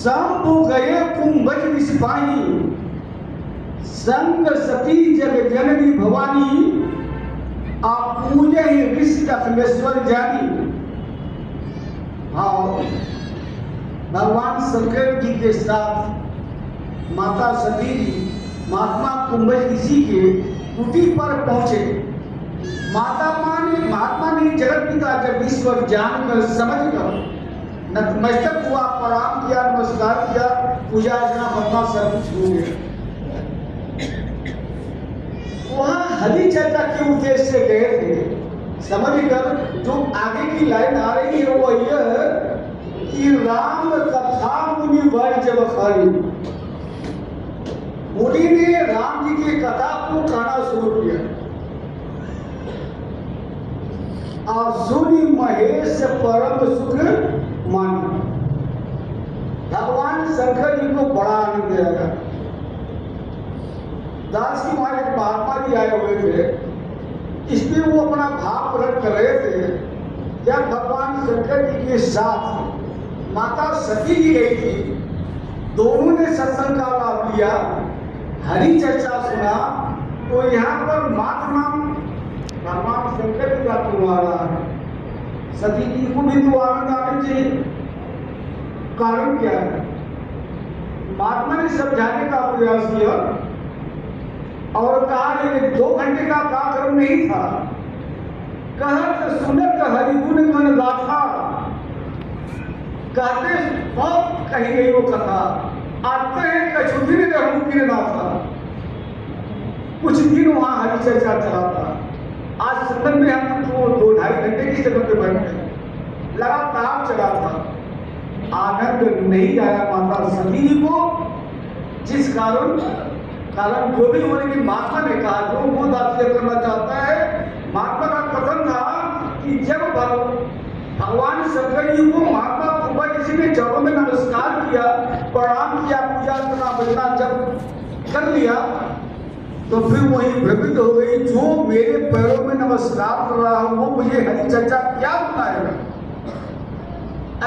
संभु गए कुंभज सिपाही, संग सती जग जननी भवानी, आप पूजे ही ऋषि अखिलेश्वर जानी। हाँ, भगवान शंकर जी के साथ माता सती जी महात्मा कुंभज ऋषि के कुटी पर पहुंचे। महात्मा ने जगत पिता जगदीश्वर जानकर समझकर नतमस्तक हुआ, प्रणाम किया, नमस्कार किया, पूजा अर्चना अपना सब कुछ हो गया। वहां हरि चर्चा के उद्देश्य से गए थे। समझकर जो आगे की लाइन आ रही है वो यह कि राम कथा मुनि वर जब खाई, मुनि ने राम जी की कथा को कहना शुरू किया। और सुनि महेश परम सुख मान, भगवान शंकर जी को बड़ा आनंद आया। दास की मां एक महात्मा जी आए हुए थे, इसमें वो अपना भाव प्रकट कर रहे थे। जब भगवान शंकर जी के साथ माता सती जी गई थी, दोनों ने सत्संग का लाभ लिया, हरि चर्चा सुना, तो यहाँ पर महात्मा भगवान शंकर जी का क्यों आ रहा है? सती जी को भी तो आनंद आना चाहिए। कारण क्या है? महात्मा ने समझाने का प्रयास किया और कहा कि 2 घंटे का कार्यक्रम नहीं था। कहत सुनत हरिगुण मन गाथा, कहते बहुत कही गई वो कथा। आते हैं कछु दिन मुमकिन ना था। कुछ दिन वहां हरि चर्चा चला था। आज सदन में हम तो 2-2.5 घंटे की जगह पे बैठे, लगातार चला था। आनंद नहीं आया माता सती जी को, जिस कारण जो भी होने की महात्मा ने कहा, जो वो दास्य करना चाहता है। महात्मा का कथन था कि जब भगवान शंकर जी को महात्मा कुंभज ऋषि ने चरणों में नमस्कार किया, प्रणाम किया, पूजा अर्चना बजना जब कर लिया, तो फिर वही भ्रमित हो गई, जो मेरे पैरों में नमस्कार कर रहा हूं वो मुझे हरि चर्चा क्या बताएगा?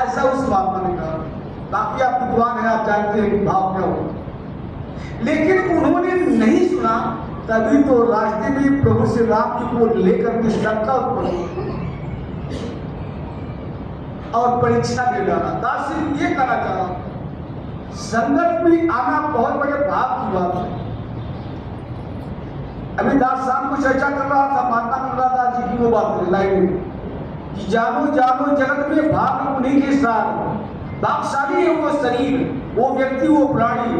ऐसा उस महात्मा ने कहा। बाकी आप विद्वान हैं, आप जानते हैं कि भाव क्या हो। लेकिन उन्होंने नहीं सुना, तभी तो रास्ते में प्रभु श्री राम जी को लेकर के संकल्प और परीक्षा दे डाला। दास ये कहना चाह रहा हूं, संगत में आना बहुत बड़े भाव की बात है। अभी दास शाम को चर्चा कर रहा था, माता दास जी की वो बात लाइन में कि जानो जानो जगत में भाग उन्हीं के साथ, भागशाली है वो शरीर, वो व्यक्ति, वो प्राणी।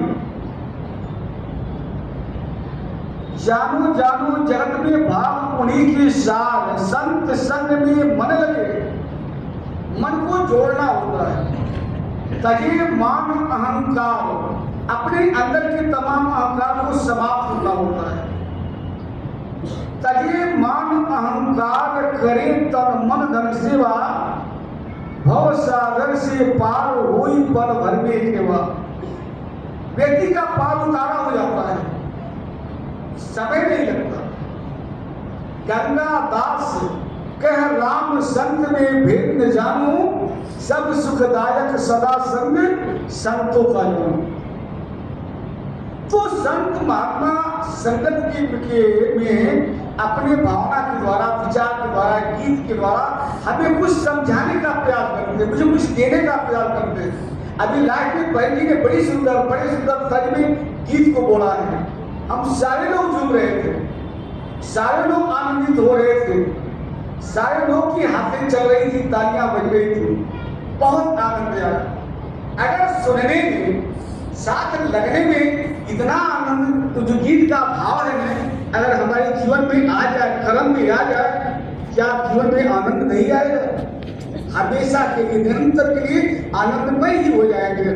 जानो जानो जगत में भाग उन्हीं के साथ, संत संग में मन लगे, मन को जोड़ना होता है। तजे मान अहंकार, अपने अंदर के तमाम अहंकार को समाप्त करना होता है। तजे मान अहंकार करे तन मन धन सेवा, भव सागर से पार होई पल भर में केवा। व्यक्ति का पार उतारा हो जाता है, समय नहीं लगता। गंगा दास कह राम संत में भेद न जानू, सब सुखदायक सदा संग संतों का जानू। तो संत महात्मा संगत के में अपने भावना के द्वारा, विचार के द्वारा, गीत के द्वारा हमें कुछ समझाने का प्रयास करते, मुझे कुछ देने का प्रयास करते। अभी लास्ट में बहन जी ने बड़े सुंदर तर्ज में गीत को बोला है। हम सारे लोग झूम रहे थे, सारे लोग आनंदित हो रहे थे, सारे लोग की हाथें चल रही थी, तालियां बज रही थी, बहुत आनंद आया। अगर सुनने में, साथ लगने में इतना आनंद, तो जो गीत का भाव है अगर हमारे जीवन में आ जाए, कर्म में आ जाए, क्या जीवन में आनंद नहीं आएगा? हमेशा के लिए, निरंतर के लिए आनंदमय ही हो जाएंगे।